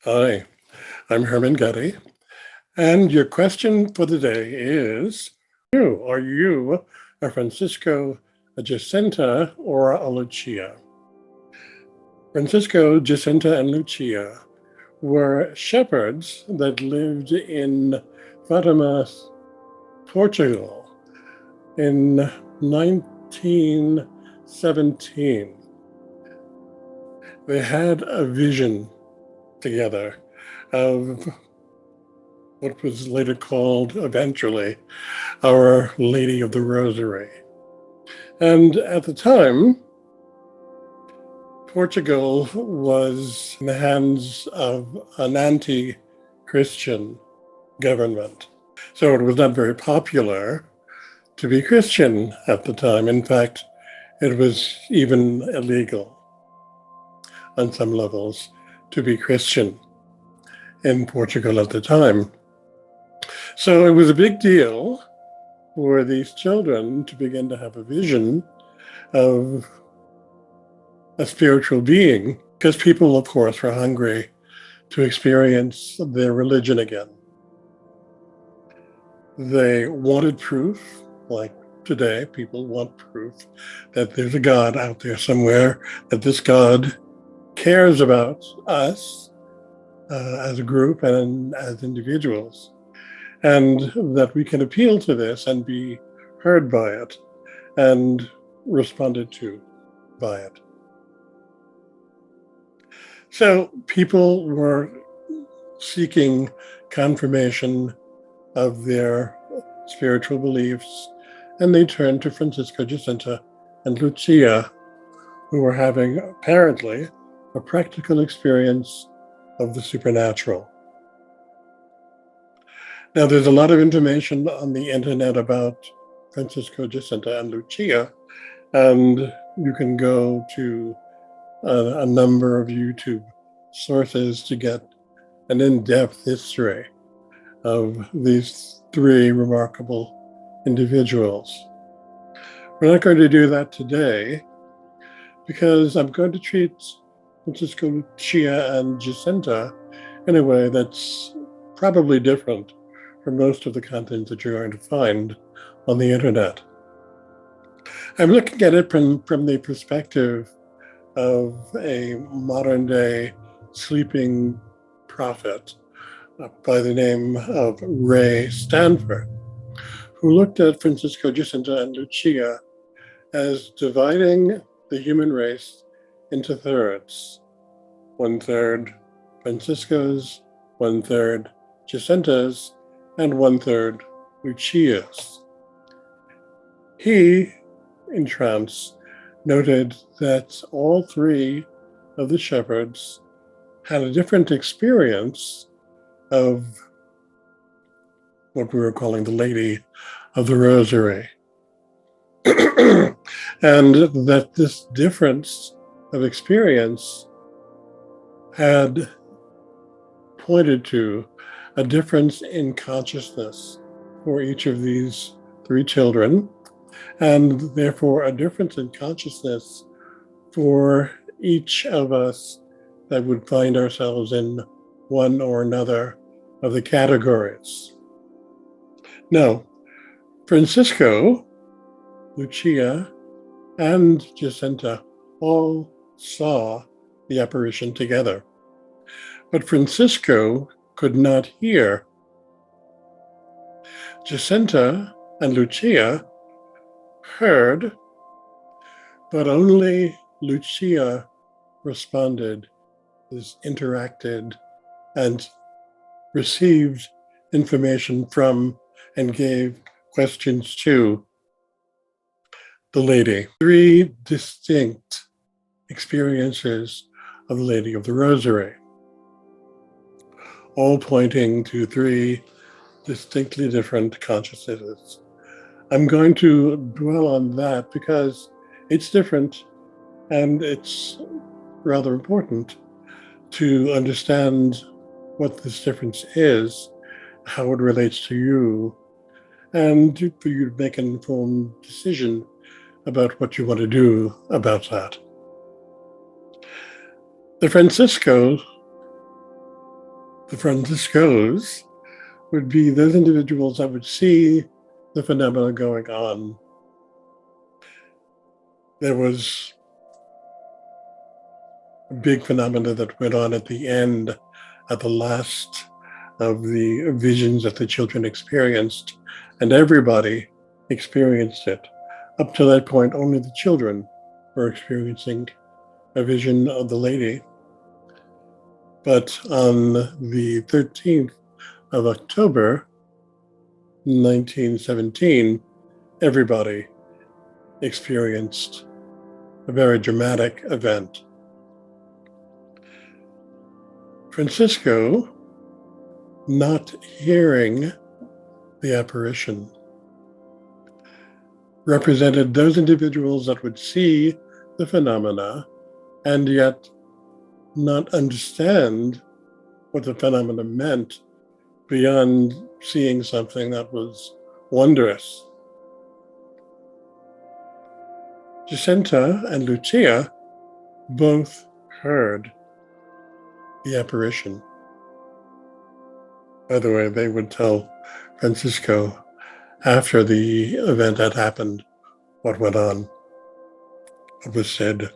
Hi, I'm Herman Gutty, and your question for the day is, are you a Francisco, a Jacinta, or a Lucia? Francisco, Jacinta, and Lucia were shepherds that lived in Fatima, Portugal in 1917. They had a vision together of what was later called, eventually, Our Lady of the Rosary. And at the time, Portugal was in the hands of an anti Christian government. So it was not very popular to be Christian at the time. In fact, it was even illegal on some levels to be Christian in Portugal at the time. So it was a big deal for these children to begin to have a vision of a spiritual being, because people, of course, were hungry to experience their religion again. They wanted proof, like today, people want proof that there's a God out there somewhere, that this God cares about us as a group and as individuals, and that we can appeal to this and be heard by it and responded to by it. So people were seeking confirmation of their spiritual beliefs, and they turned to Francisco, Jacinta, and Lucia, who were having apparently a practical experience of the supernatural. Now, there's a lot of information on the internet about Francisco, Jacinta, and Lucia, and you can go to a number of YouTube sources to get an in-depth history of these three remarkable individuals. We're not going to do that today because I'm going to treat Francisco, Lucia, and Jacinta in a way that's probably different from most of the content that you're going to find on the internet. I'm looking at it from the perspective of a modern day sleeping prophet by the name of Ray Stanford, who looked at Francisco, Jacinta, and Lucia as dividing the human race into thirds. 1/3 Francisco's, 1/3 Jacinta's, and 1/3 Lucia's. He, in trance, noted that all three of the shepherds had a different experience of what we were calling the Lady of the Rosary. And that this difference of experience had pointed to a difference in consciousness for each of these three children, and therefore a difference in consciousness for each of us that would find ourselves in one or another of the categories. Now, Francisco, Lucia, and Jacinta all saw the apparition together, but Francisco could not hear. Jacinta and Lucia heard, but only Lucia responded, interacted, and received information from and gave questions to the lady. Three distinct experiences of the Lady of the Rosary, all pointing to three distinctly different consciousnesses. I'm going to dwell on that because it's different and it's rather important to understand what this difference is, how it relates to you, and for you to make an informed decision about what you want to do about that. The Francisco The Franciscos would be those individuals that would see the phenomena going on. There was a big phenomena that went on at the end, at the last of the visions that the children experienced, and everybody experienced it. Up to that point, only the children were experiencing a vision of the lady. But on the 13th of October, 1917, everybody experienced a very dramatic event. Francisco, not hearing the apparition, represented those individuals that would see the phenomena and yet not understand what the phenomena meant beyond seeing something that was wondrous. Jacinta and Lucia both heard the apparition. By the way, they would tell Francisco after the event had happened what went on, what was said.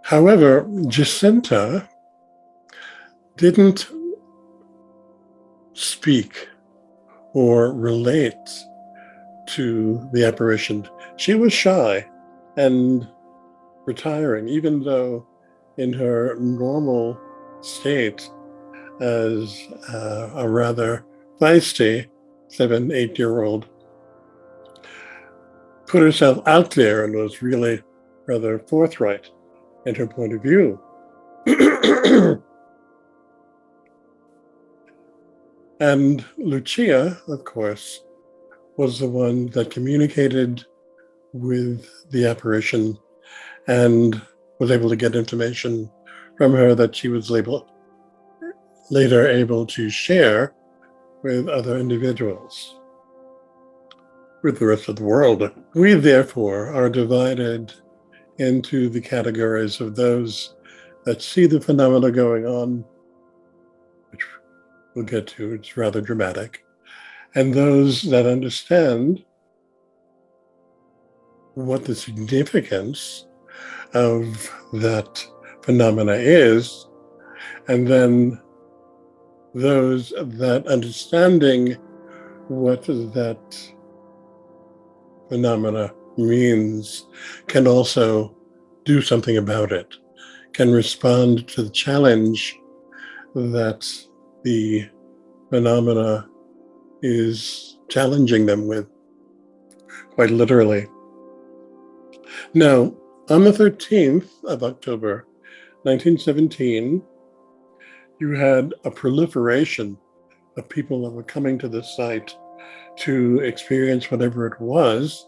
However, Jacinta didn't speak or relate to the apparition. She was shy and retiring, even though in her normal state as a rather feisty 7-8-year-old, put herself out there and was really rather forthright in her point of view. And Lucia, of course, was the one that communicated with the apparition and was able to get information from her that she was later able to share with other individuals, with the rest of the world. We, therefore, are divided into the categories of those that see the phenomena going on, which we'll get to, it's rather dramatic, and those that understand what the significance of that phenomena is, and then those that understanding what that phenomena means can also do something about it, can respond to the challenge that the phenomena is challenging them with, quite literally. Now, on the 13th of October, 1917, you had a proliferation of people that were coming to the site to experience whatever it was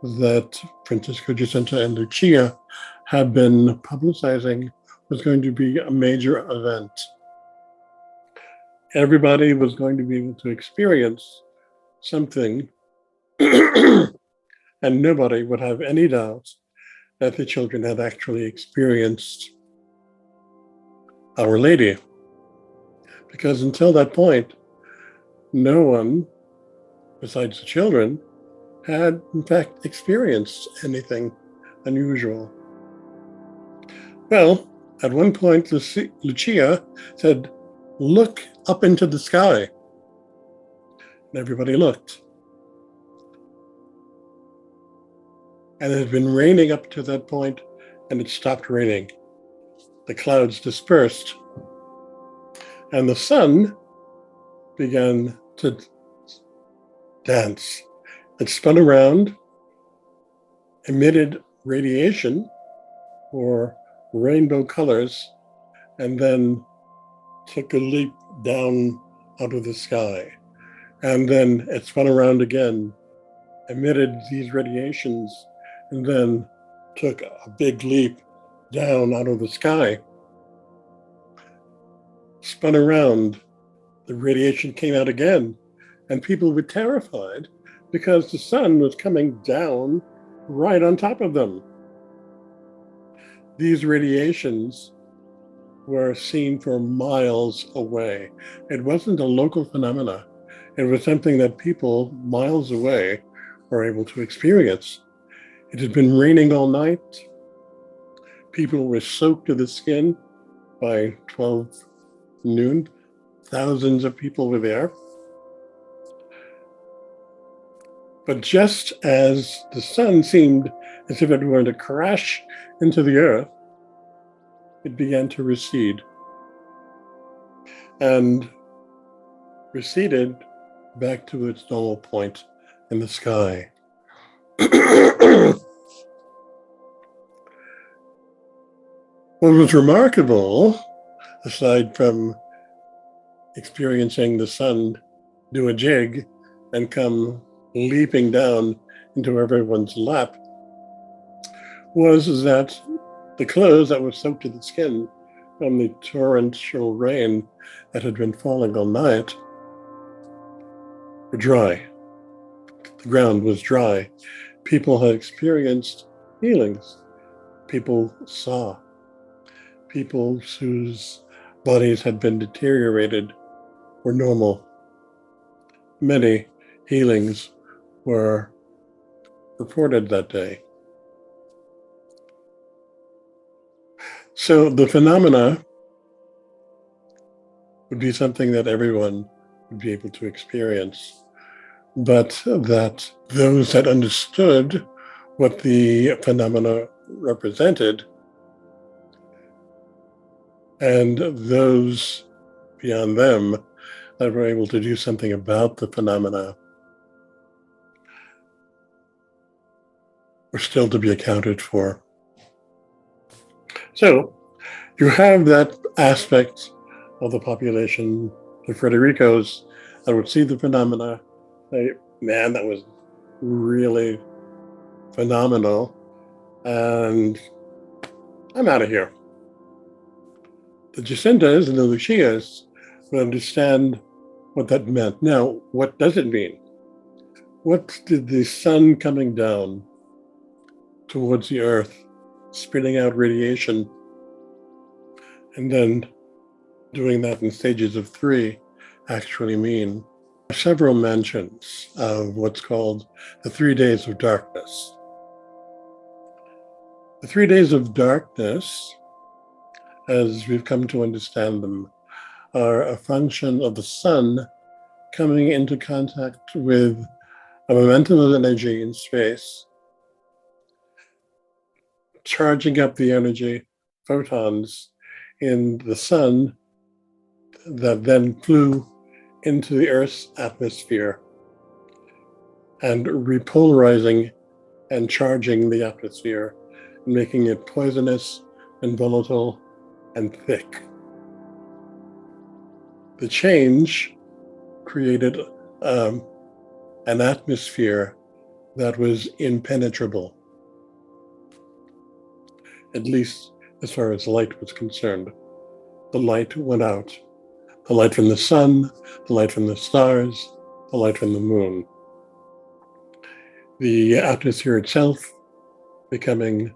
that Francisco, Jacinta, and Lucia had been publicizing was going to be a major event. Everybody was going to be able to experience something, and nobody would have any doubt that the children had actually experienced Our Lady. Because until that point, no one, besides the children, had in fact experienced anything unusual. Well, at one point, Lucia said, "Look up into the sky." And everybody looked. And it had been raining up to that point, and it stopped raining. The clouds dispersed, and the sun began to dance. It spun around, emitted radiation or rainbow colors, and then took a leap down out of the sky. And then it spun around again, emitted these radiations, and then took a big leap down out of the sky. Spun around, the radiation came out again, and people were terrified because the sun was coming down right on top of them. These radiations were seen from miles away. It wasn't a local phenomena. It was something that people miles away were able to experience. It had been raining all night. People were soaked to the skin by 12 noon. Thousands of people were there. But just as the sun seemed as if it were going to crash into the earth, it began to recede and receded back to its normal point in the sky. What was remarkable, aside from experiencing the sun do a jig and come leaping down into everyone's lap, was that the clothes that were soaked to the skin from the torrential rain that had been falling all night were dry. The ground was dry. People had experienced healings. People saw. People whose bodies had been deteriorated were normal. Many healings were reported that day. So the phenomena would be something that everyone would be able to experience, but that those that understood what the phenomena represented and those beyond them that were able to do something about the phenomena were still to be accounted for. So you have that aspect of the population, the Federicos, that would see the phenomena, say, man, that was really phenomenal, and I'm out of here. The Jacintas and the Lucias would understand what that meant. Now, what does it mean? What did the sun coming down towards the earth, spitting out radiation, and then doing that in stages of 3 actually mean? There are several mentions of what's called the 3 days of darkness. The 3 days of darkness, as we've come to understand them, are a function of the sun coming into contact with a momentum of energy in space, charging up the energy, photons, in the sun that then flew into the Earth's atmosphere and repolarizing and charging the atmosphere, making it poisonous and volatile and thick. The change created an atmosphere that was impenetrable, at least as far as light was concerned. The light went out. The light from the sun, the light from the stars, the light from the moon. The atmosphere itself becoming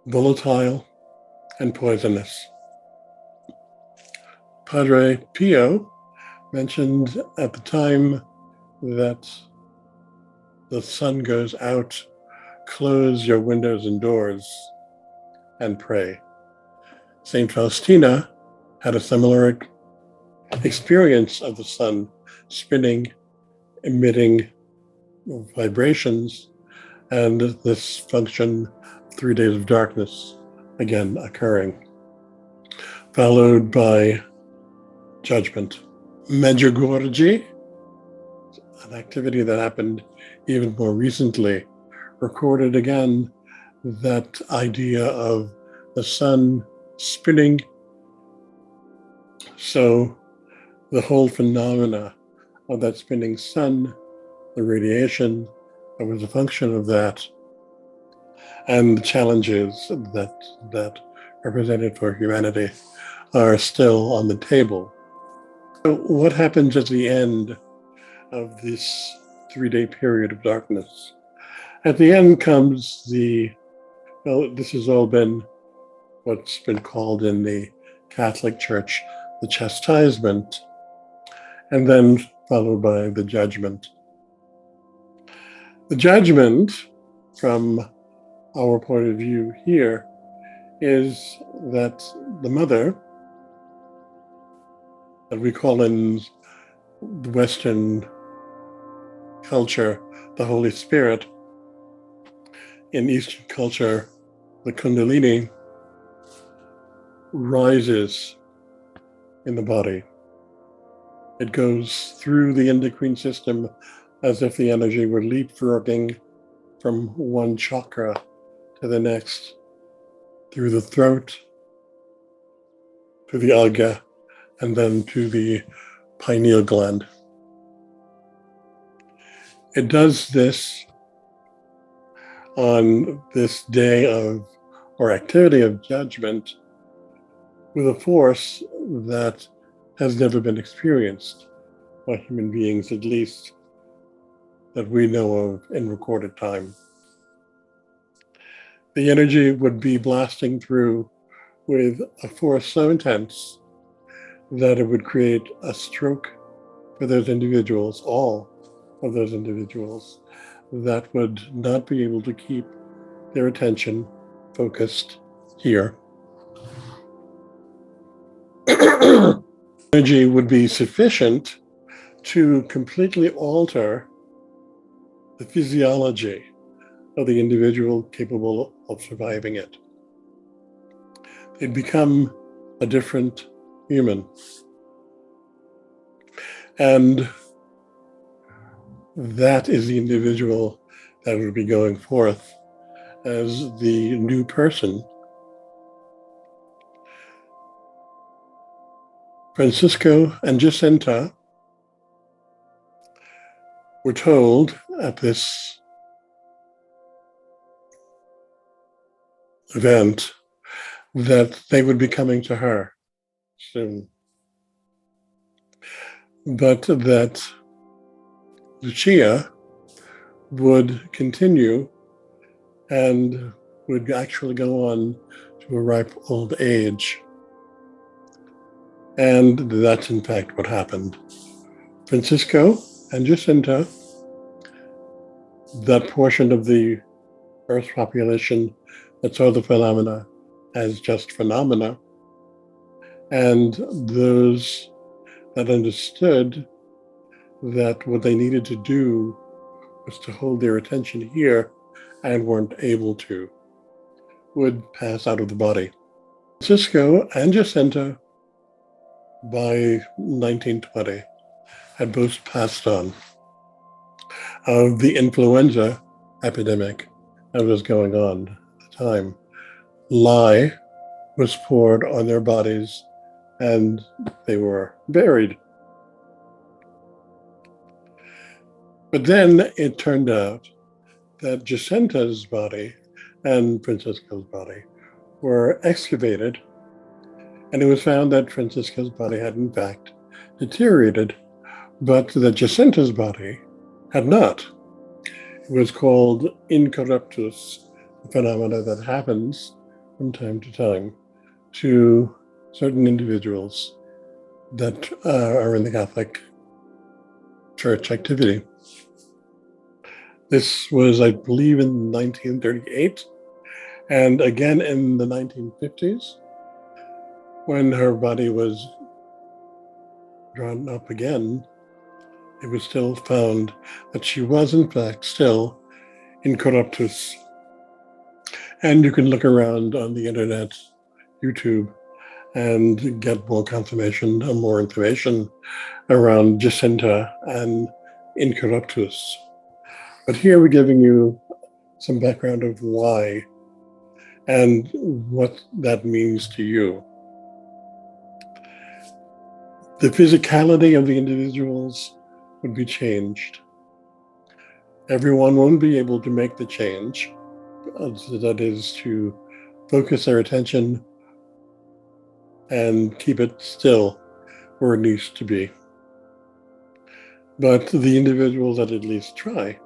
volatile and poisonous. Padre Pio mentioned at the time that the sun goes out, close your windows and doors and pray. Saint Faustina had a similar experience of the sun spinning, emitting vibrations, and this function, 3 days of darkness, again occurring, followed by judgment. Medjugorje, an activity that happened even more recently, recorded again that idea of the sun spinning. So the whole phenomena of that spinning sun, the radiation that was a function of that, and the challenges that represented for humanity are still on the table. So what happens at the end of this 3-day period of darkness? At the end comes the Well, this has all been what's been called in the Catholic Church the chastisement, and then followed by the judgment. The judgment, from our point of view here, is that the mother, that we call in the Western culture the Holy Spirit, in Eastern culture the Kundalini, rises in the body. It goes through the endocrine system as if the energy were leapfrogging from one chakra to the next, through the throat, to the agya, and then to the pineal gland. It does this on this day of, or activity of judgment, with a force that has never been experienced by human beings, at least that we know of in recorded time. The energy would be blasting through with a force so intense that it would create a stroke for those individuals, all of those individuals, that would not be able to keep their attention focused here. Energy would be sufficient to completely alter the physiology of the individual capable of surviving it. They'd become a different human. And that is the individual that would be going forth as the new person. Francisco and Jacinta were told at this event that they would be coming to her soon, but that Lucia would continue and would actually go on to a ripe old age. And that's in fact what happened. Francisco and Jacinta, that portion of the Earth's population that saw the phenomena as just phenomena, and those that understood that what they needed to do was to hold their attention here and weren't able to, would pass out of the body. Francisco and Jacinta, by 1920, had both passed on of the influenza epidemic that was going on at the time. Lye was poured on their bodies and they were buried. But then it turned out that Jacinta's body and Francisco's body were excavated, and it was found that Francisco's body had in fact deteriorated, but that Jacinta's body had not. It was called incorruptus, a phenomena that happens from time to time to certain individuals that are in the Catholic Church activity. This was, I believe, in 1938, and again in the 1950s, when her body was drawn up again, it was still found that she was in fact still incorruptus. And you can look around on the internet, YouTube, and get more confirmation and more information around Jacinta and incorruptus. But here we're giving you some background of why and what that means to you. The physicality of the individuals would be changed. Everyone won't be able to make the change, that is to focus their attention and keep it still where it needs to be. But the individuals that at least try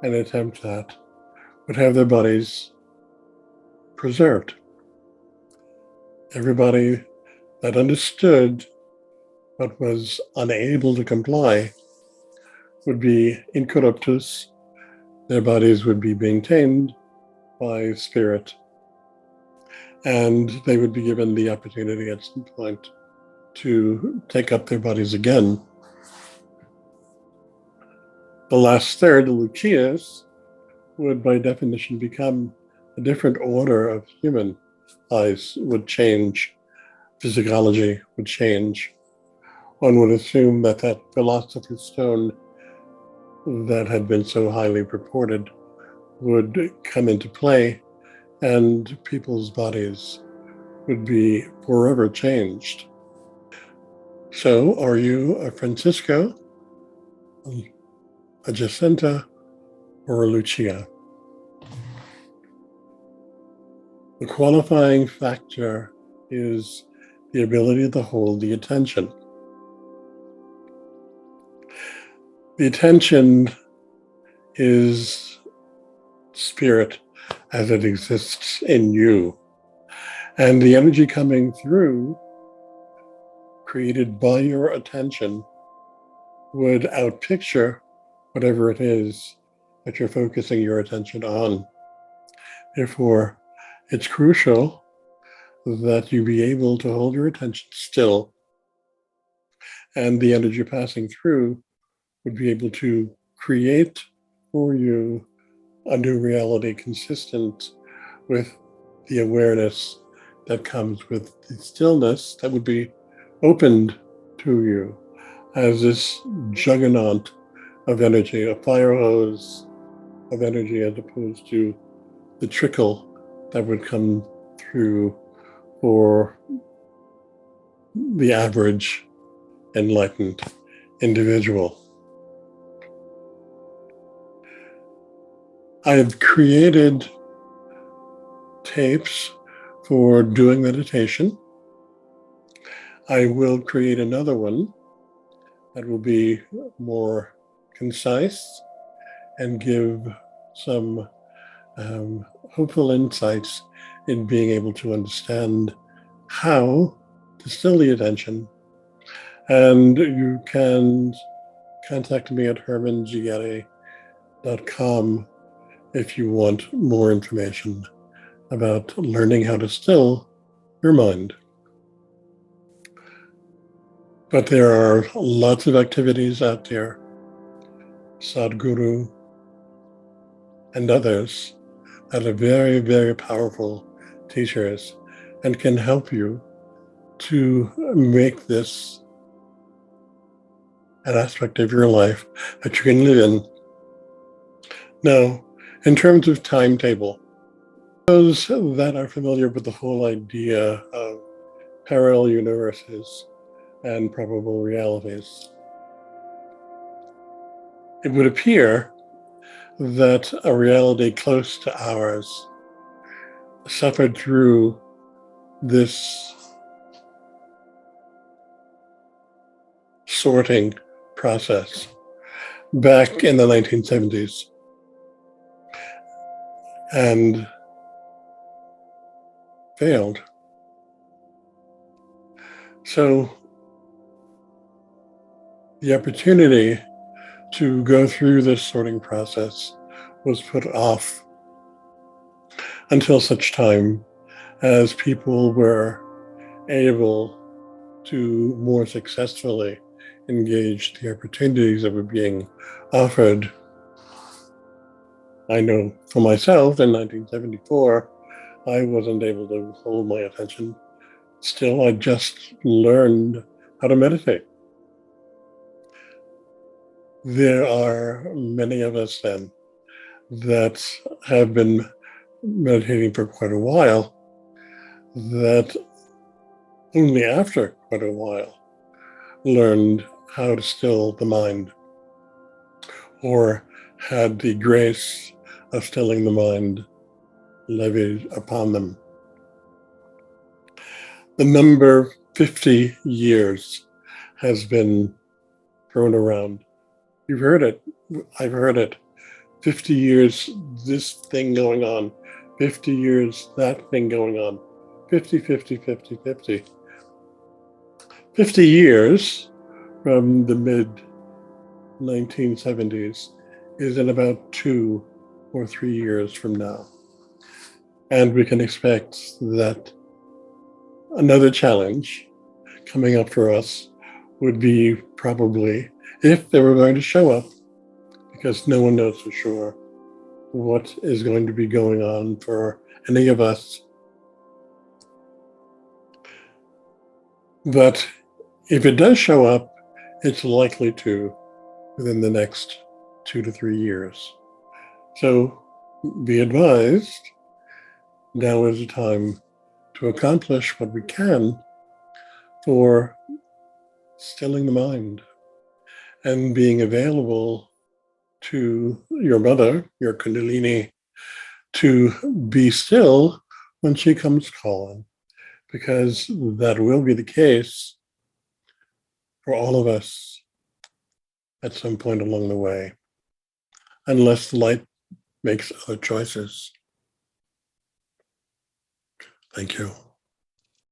and attempt that would have their bodies preserved. Everybody that understood but was unable to comply would be incorruptus. Their bodies would be maintained by spirit, and they would be given the opportunity at some point to take up their bodies again. The last third, the Lucias, would by definition become a different order of human. Eyes would change, physiology would change. One would assume that that philosopher's stone that had been so highly purported would come into play, and people's bodies would be forever changed. So, are you a Francisco, a Jacinta, or a Lucia? The qualifying factor is the ability to hold the attention. The attention is spirit as it exists in you. And the energy coming through, created by your attention, would outpicture whatever it is that you're focusing your attention on. Therefore, it's crucial that you be able to hold your attention still, and the energy passing through would be able to create for you a new reality consistent with the awareness that comes with the stillness that would be opened to you as this juggernaut of energy, a fire hose of energy, as opposed to the trickle that would come through for the average enlightened individual. I have created tapes for doing meditation. I will create another one that will be more concise and give some hopeful insights in being able to understand how to still the attention. And you can contact me at hermangieri.com if you want more information about learning how to still your mind. But there are lots of activities out there, Sadhguru and others, that are very, very powerful teachers and can help you to make this an aspect of your life that you can live in. Now, in terms of timetable, those that are familiar with the whole idea of parallel universes and probable realities, it would appear that a reality close to ours suffered through this sorting process back in the 1970s. And failed. So the opportunity to go through this sorting process was put off until such time as people were able to more successfully engage the opportunities that were being offered. I know for myself in 1974, I wasn't able to hold my attention. Still, I just learned how to meditate. There are many of us then that have been meditating for quite a while, that only after quite a while learned how to still the mind, or had the grace of stilling the mind levied upon them. The number 50 years has been thrown around. You've heard it. I've heard it. 50 years, this thing going on, 50 years, that thing going on. 50, 50, 50, 50. 50 years from the mid 1970s is in about 2 or 3 years from now. And we can expect that another challenge coming up for us would be probably if they were going to show up, because no one knows for sure what is going to be going on for any of us. But if it does show up, it's likely to within the next 2 to 3 years. So be advised, now is the time to accomplish what we can for stilling the mind and being available to your mother, your Kundalini, to be still when she comes calling, because that will be the case for all of us at some point along the way, unless the light makes other choices. Thank you.